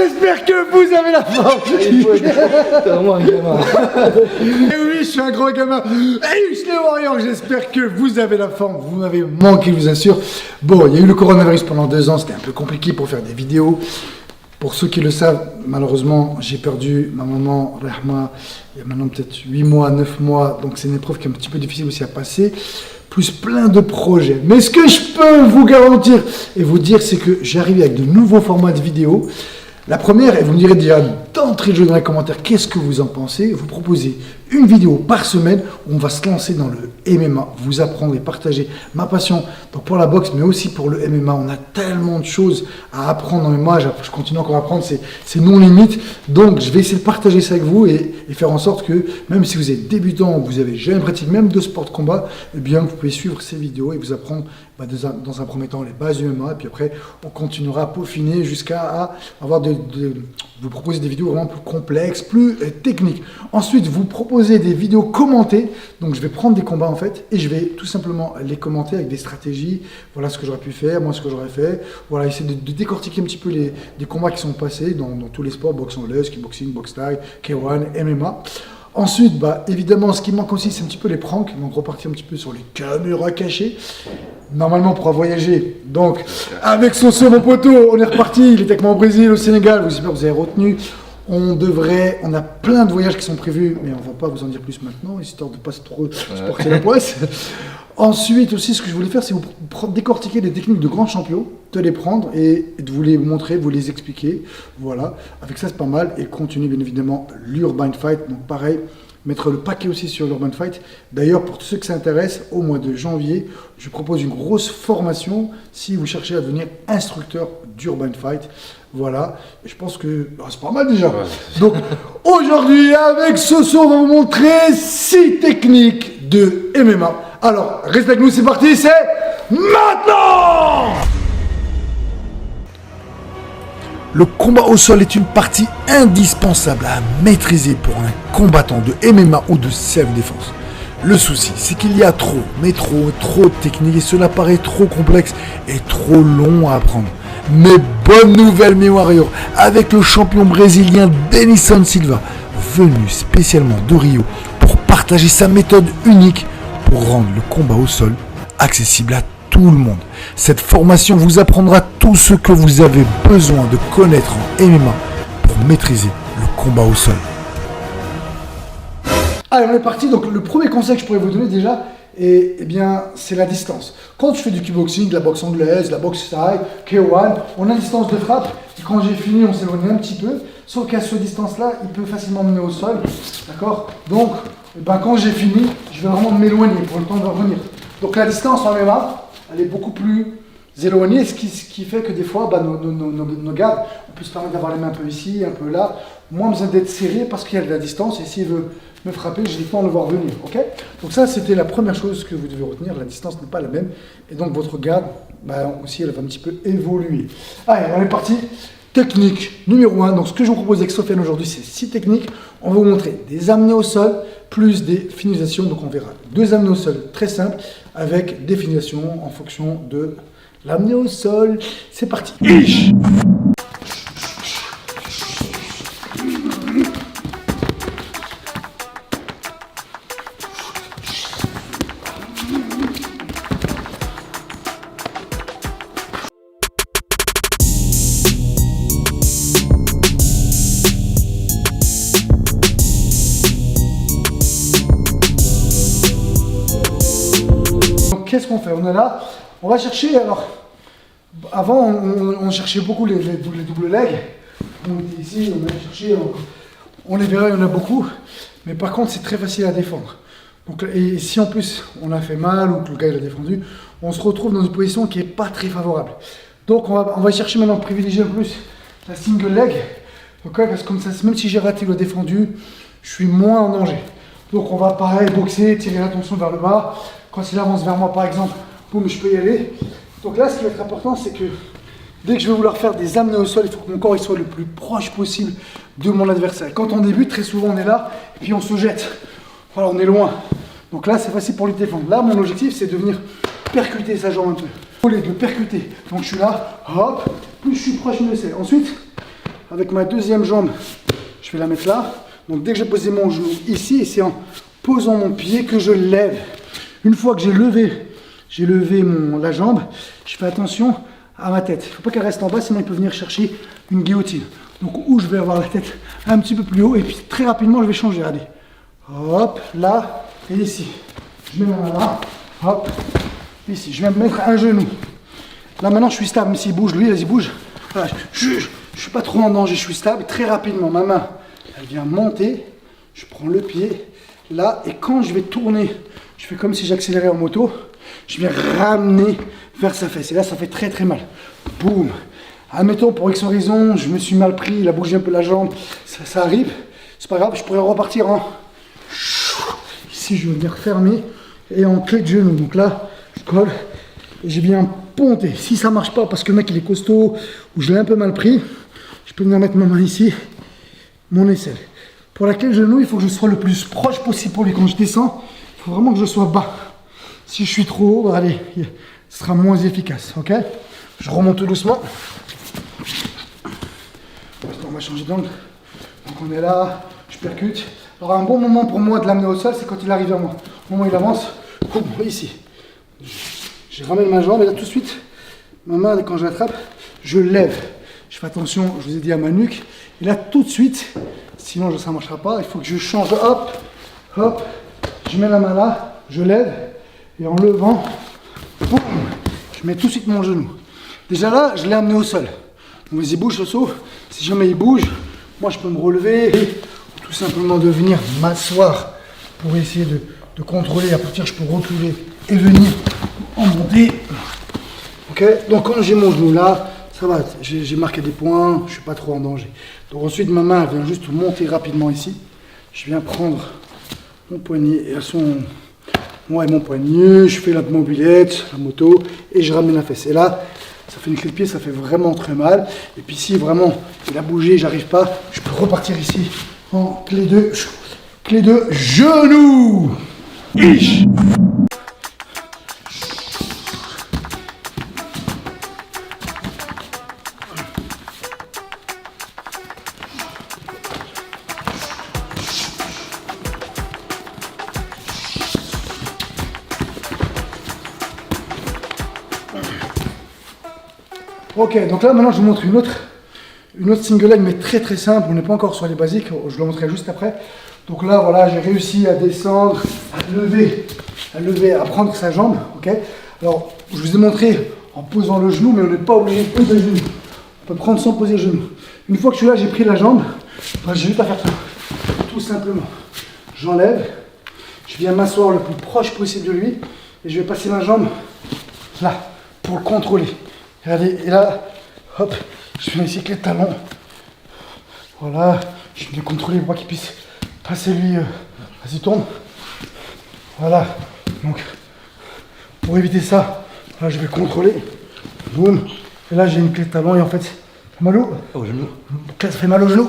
j'espère que vous avez la forme. T'es vraiment un gamin. Et oui, je suis un gros gamin. Et je les Warriors, j'espère que vous avez la forme. Vous m'avez manqué, je vous assure. Bon, il y a eu le coronavirus pendant 2 ans, c'était un peu compliqué pour faire des vidéos. Pour ceux qui le savent, malheureusement, j'ai perdu ma maman, Rahma, il y a maintenant peut-être 8 mois, 9 mois. Donc c'est une épreuve qui est un petit peu difficile aussi à passer. Plus plein de projets. Mais ce que je peux vous garantir et vous dire, c'est que j'arrive avec de nouveaux formats de vidéos. La première, et vous me direz déjà d'entrée de jeu dans les commentaires, qu'est-ce que vous en pensez? Vous proposez une vidéo par semaine où on va se lancer dans le MMA, vous apprendre et partager ma passion donc pour la boxe, mais aussi pour le MMA. On a tellement de choses à apprendre dans le MMA, je continue encore à apprendre, c'est non limite. Donc je vais essayer de partager ça avec vous et faire en sorte que même si vous êtes débutant, vous avez jamais pratiqué même de sport de combat, eh bien vous pouvez suivre ces vidéos et vous apprendre dans un premier temps les bases du MMA, et puis après on continuera à peaufiner jusqu'à avoir vous proposer des vidéos vraiment plus complexes, plus techniques. Ensuite, vous proposez des vidéos commentées. Donc, je vais prendre des combats en fait et je vais tout simplement les commenter avec des stratégies. Voilà ce que j'aurais pu faire, moi ce que j'aurais fait. Voilà, essayer de décortiquer un petit peu les combats qui sont passés dans tous les sports, boxe anglaise, kickboxing, boxe thaï, K1, MMA. Ensuite, évidemment, ce qui manque aussi, c'est un petit peu les pranks. Donc, repartir un petit peu sur les caméras cachées. Normalement, on pourra voyager. Donc, avec Soso, mon poteau, on est reparti. Il était avec moi au Brésil, au Sénégal. J'espère que vous avez retenu. On a plein de voyages qui sont prévus, mais on ne va pas vous en dire plus maintenant, histoire de ne pas trop se porter la poisse. Ensuite aussi, ce que je voulais faire, c'est vous décortiquer des techniques de grands champions, de les prendre et de vous les montrer, vous les expliquer. Voilà, avec ça c'est pas mal. Et continuer bien évidemment l'Urban Fight. Donc pareil, mettre le paquet aussi sur l'Urban Fight. D'ailleurs, pour tous ceux que ça intéresse, au mois de janvier, je propose une grosse formation si vous cherchez à devenir instructeur d'Urban Fight. Voilà, et je pense que c'est pas mal déjà. Ouais. Donc aujourd'hui, avec Soso, on va vous montrer 6 techniques de MMA. Alors, restez avec nous, c'est parti, c'est maintenant! Le combat au sol est une partie indispensable à maîtriser pour un combattant de MMA ou de self-défense. Le souci, c'est qu'il y a trop de techniques et cela paraît trop complexe et trop long à apprendre. Mais bonne nouvelle mes Warriors, avec le champion brésilien Denilson Silva, venu spécialement de Rio pour partager sa méthode unique pour rendre le combat au sol accessible à tout le monde. Cette formation vous apprendra tout ce que vous avez besoin de connaître en MMA pour maîtriser le combat au sol. Allez, on est parti. Donc le premier conseil que je pourrais vous donner déjà, c'est la distance. Quand je fais du kickboxing, de la boxe anglaise, de la boxe thaï, K1, on a une distance de frappe. Et quand j'ai fini, on s'éloigne un petit peu. Sauf qu'à cette distance-là, il peut facilement mener au sol. D'accord? Donc, quand j'ai fini, je vais vraiment m'éloigner pour le temps de revenir. Donc la distance en MMA, elle est beaucoup plus éloignée, ce qui fait que des fois, nos gardes, on peut se permettre d'avoir les mains un peu ici, un peu là. Moins besoin d'être serré parce qu'il y a de la distance. Et s'il veut me frapper, j'ai le temps de le voir venir. Okay, donc ça, c'était la première chose que vous devez retenir. La distance n'est pas la même. Et donc votre garde, aussi, elle va un petit peu évoluer. Allez, on est parti. Technique numéro 1. Donc ce que je vous propose avec Sofiane aujourd'hui, c'est 6 techniques. On va vous montrer des amenés au sol plus des finalisations. Donc on verra 2 amenés au sol très simples avec des finalisations en fonction de l'amené au sol. C'est parti. Qu'est-ce qu'on fait? On est là, on va chercher. Alors, avant, on cherchait beaucoup les double legs. On était ici, on allait chercher, on les verra, il y en a beaucoup. Mais par contre, c'est très facile à défendre. Donc, et si en plus on a fait mal ou que le gars il a défendu, on se retrouve dans une position qui n'est pas très favorable. Donc, on va chercher maintenant à privilégier un plus la single leg. Donc, parce que comme ça, même si j'ai raté le défendu, je suis moins en danger. Donc, on va pareil boxer, tirer l'attention vers le bas. Quand il avance vers moi, par exemple, boum, je peux y aller. Donc là, ce qui va être important, c'est que dès que je vais vouloir faire des amenés au sol, il faut que mon corps il soit le plus proche possible de mon adversaire. Quand on débute, très souvent, on est là, et puis on se jette. Voilà, on est loin. Donc là, c'est facile pour lui défendre. Là, mon objectif, c'est de venir percuter sa jambe un peu. De percuter. Donc je suis là, hop, plus je suis proche, mieux c'est. Ensuite, avec ma deuxième jambe, je vais la mettre là. Donc dès que j'ai posé mon genou ici, et c'est en posant mon pied que je lève. Une fois que j'ai levé la jambe, je fais attention à ma tête. Il ne faut pas qu'elle reste en bas, sinon il peut venir chercher une guillotine. Donc où je vais avoir la tête un petit peu plus haut, et puis très rapidement je vais changer. Allez, hop, là et ici. Je mets ma main là, hop, ici. Je viens de mettre un genou. Là maintenant je suis stable, mais s'il bouge, lui, vas-y bouge. Voilà, je ne suis pas trop en danger, je suis stable. Très rapidement, ma main, elle vient monter. Je prends le pied là, et quand je vais tourner, je fais comme si j'accélérais en moto. Je viens ramener vers sa fesse. Et là, ça fait très très mal. Boum. Admettons, pour X raison, je me suis mal pris, il a bougé un peu la jambe. Ça arrive. C'est pas grave, je pourrais repartir en... Ici, je vais venir fermer et en clé de genou. Donc là, je colle et j'ai bien ponté. Si ça marche pas parce que le mec il est costaud ou je l'ai un peu mal pris, je peux venir mettre ma main ici, mon aisselle. Pour la clé de genou, il faut que je sois le plus proche possible pour lui. Quand je descends, il faut vraiment que je sois bas. Si je suis trop haut, allez, ce sera moins efficace, ok? Je remonte tout doucement. On va changer d'angle. Donc on est là, je percute. Alors un bon moment pour moi de l'amener au sol, c'est quand il arrive vers moi. Au moment où il avance, ici. Je ramène ma jambe et là tout de suite, ma main, quand je l'attrape, je lève. Je fais attention, je vous ai dit, à ma nuque. Et là tout de suite, sinon ça ne marchera pas, il faut que je change. Hop, hop, je mets la main là, je lève. Et en levant, boum, je mets tout de suite mon genou. Déjà là, je l'ai amené au sol. Donc vas-y, bouge le saut. Si jamais il bouge, moi je peux me relever. Ou tout simplement de venir m'asseoir pour essayer de contrôler. À partir, je peux reculer et venir en monter. Ok, donc quand j'ai mon genou là, ça va. J'ai marqué des points, je ne suis pas trop en danger. Donc ensuite, ma main vient juste monter rapidement ici. Je viens prendre mon poignet et moi et mon poignet, je fais la mobilette, la moto, et je ramène la fesse. Et là, ça fait une clé de pied, ça fait vraiment très mal. Et puis si vraiment il a bougé, j'arrive pas, je peux repartir ici en clé de genou. Ish. Ok, donc là maintenant je vous montre une autre single leg, mais très très simple. On n'est pas encore sur les basiques, je vous le montrerai juste après. Donc là voilà, j'ai réussi à descendre, à lever, à prendre sa jambe. Ok. Alors je vous ai montré en posant le genou, mais on n'est pas obligé de poser le genou. On peut prendre sans poser le genou. Une fois que je suis là, j'ai pris la jambe, j'ai juste à faire ça. Tout simplement. J'enlève, je viens m'asseoir le plus proche possible de lui, et je vais passer ma jambe là pour le contrôler. Regardez, et là, hop, je fais ici avec les talons. Voilà, je viens contrôler pour qu'il puisse passer lui. Vas-y, tourne. Voilà, donc pour éviter ça, là je vais contrôler. Boum. Et là j'ai une clé de talon et en fait, ça fait mal au genou. Ça fait mal au genou.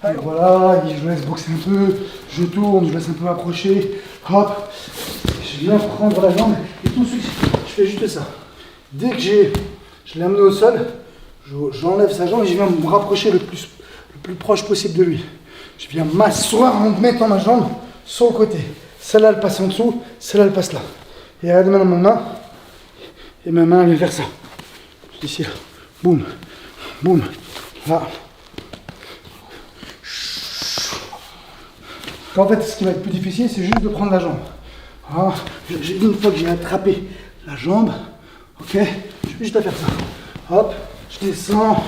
Allez, voilà, je laisse boxer un peu, je tourne, je laisse un peu approcher. Hop, je viens prendre la jambe et tout de suite, je fais juste ça. Dès que je l'ai amené au sol, j'enlève sa jambe et je viens me rapprocher le plus proche possible de lui. Je viens m'asseoir en mettant ma jambe sur le côté. Celle-là, elle passe en dessous, celle-là, elle passe là. Et regardez maintenant ma main. Et ma main, elle vient vers ça. Ici, là. Boum, boum, là. En fait, ce qui va être plus difficile, c'est juste de prendre la jambe. Voilà. Une fois que j'ai attrapé la jambe, ok, j'ai juste à faire ça. Hop, je descends,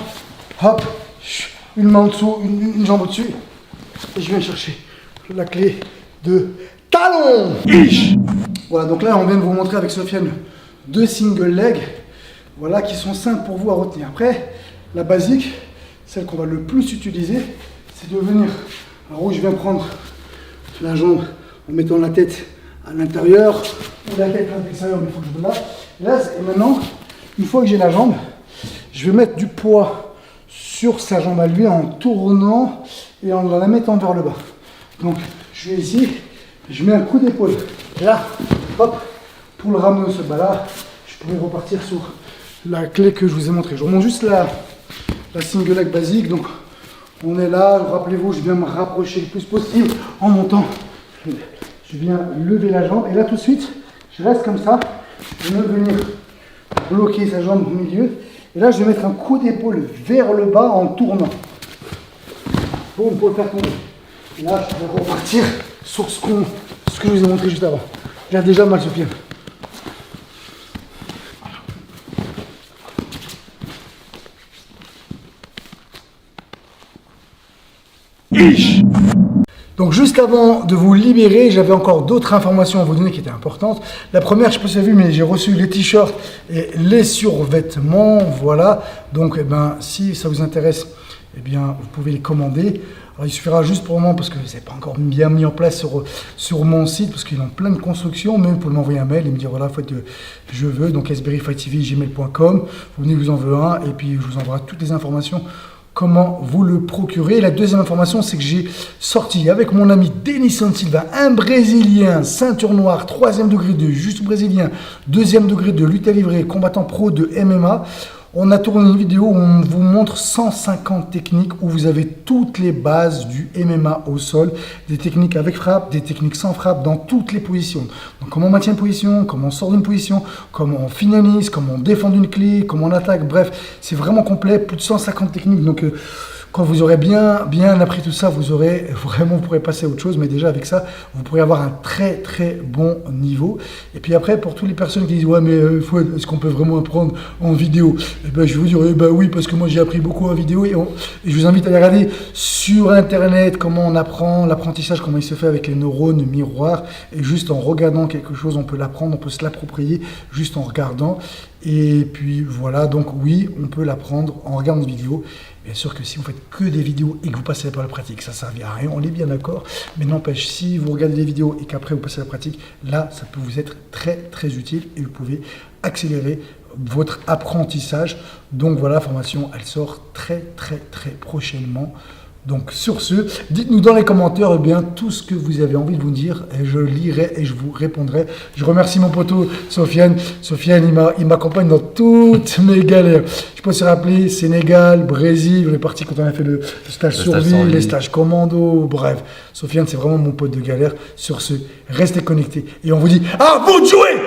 hop, une main en dessous, une jambe au-dessus, et je viens chercher la clé de talon. Voilà, donc là, on vient de vous montrer avec Sofiane 2 single legs, voilà, qui sont simples pour vous à retenir. Après, la basique, celle qu'on va le plus utiliser, c'est de venir, alors où je viens prendre la jambe en mettant la tête à l'intérieur, ou la tête à l'extérieur, mais il faut que je me lâche. Et maintenant, une fois que j'ai la jambe, je vais mettre du poids sur sa jambe à lui en tournant et en la mettant vers le bas. Donc, je vais ici, je mets un coup d'épaule. Et là, hop, pour le ramener au sol. Bah là, je pourrais repartir sur la clé que je vous ai montrée. Je remonte juste la single leg basique. Donc, On est là, rappelez-vous, je viens me rapprocher le plus possible en montant. Je viens lever la jambe et là tout de suite, je reste comme ça. Je vais venir bloquer sa jambe au milieu. Et là, je vais mettre un coup d'épaule vers le bas en tournant. Boum, pour le faire tomber. Et là, je vais repartir sur ce que je vous ai montré juste avant. J'ai déjà mal, Sofiane. Donc juste avant de vous libérer, j'avais encore d'autres informations à vous donner qui étaient importantes. La première, je ne sais pas si vous avez vu, mais j'ai reçu les t-shirts et les survêtements, voilà. Donc eh ben, si ça vous intéresse, eh bien, vous pouvez les commander. Alors, il suffira juste pour le moment, parce que ce n'est pas encore bien mis en place sur mon site, parce qu'ils ont plein de constructions, mais vous pouvez m'envoyer un mail et me dire, voilà, je veux, donc sberryfighttv@gmail.com, vous venez, vous en veux un, et puis je vous enverrai toutes les informations comment vous le procurer. La deuxième information, c'est que j'ai sorti avec mon ami Denison Silva, un Brésilien, ceinture noire, 3e degré de juste brésilien, 2e degré de lutte à livrer, combattant pro de MMA. On a tourné une vidéo où on vous montre 150 techniques où vous avez toutes les bases du MMA au sol, des techniques avec frappe, des techniques sans frappe dans toutes les positions. Donc comment on maintient une position, comment on sort d'une position, comment on finalise, comment on défend d'une clé, comment on attaque, bref, c'est vraiment complet, plus de 150 techniques. Donc quand vous aurez bien appris tout ça, vous pourrez passer à autre chose, mais déjà avec ça, vous pourrez avoir un très très bon niveau. Et puis après, pour toutes les personnes qui disent ouais mais est-ce qu'on peut vraiment apprendre en vidéo? Et ben je vais vous dire oui, parce que moi j'ai appris beaucoup en vidéo et je vous invite à aller regarder sur internet comment on apprend, l'apprentissage, comment il se fait avec les neurones miroirs, et juste en regardant quelque chose, on peut l'apprendre, on peut se l'approprier juste en regardant. Et puis voilà, donc oui, on peut l'apprendre en regardant des vidéos. Bien sûr que si vous faites que des vidéos et que vous passez par la pratique, ça ne servira à rien, on est bien d'accord. Mais n'empêche, si vous regardez des vidéos et qu'après vous passez à la pratique, là, ça peut vous être très très utile et vous pouvez accélérer votre apprentissage. Donc voilà, la formation, elle sort très très très prochainement. Donc sur ce, dites-nous dans les commentaires eh bien, tout ce que vous avez envie de vous dire, et je lirai et je vous répondrai. Je remercie mon poteau Sofiane. Sofiane, il m'accompagne dans toutes mes galères. Je peux se rappeler, Sénégal, Brésil, on est parti quand on a fait le stage survie, les stages commando, bref. Sofiane, c'est vraiment mon pote de galère. Sur ce, restez connectés et on vous dit à vous de jouer.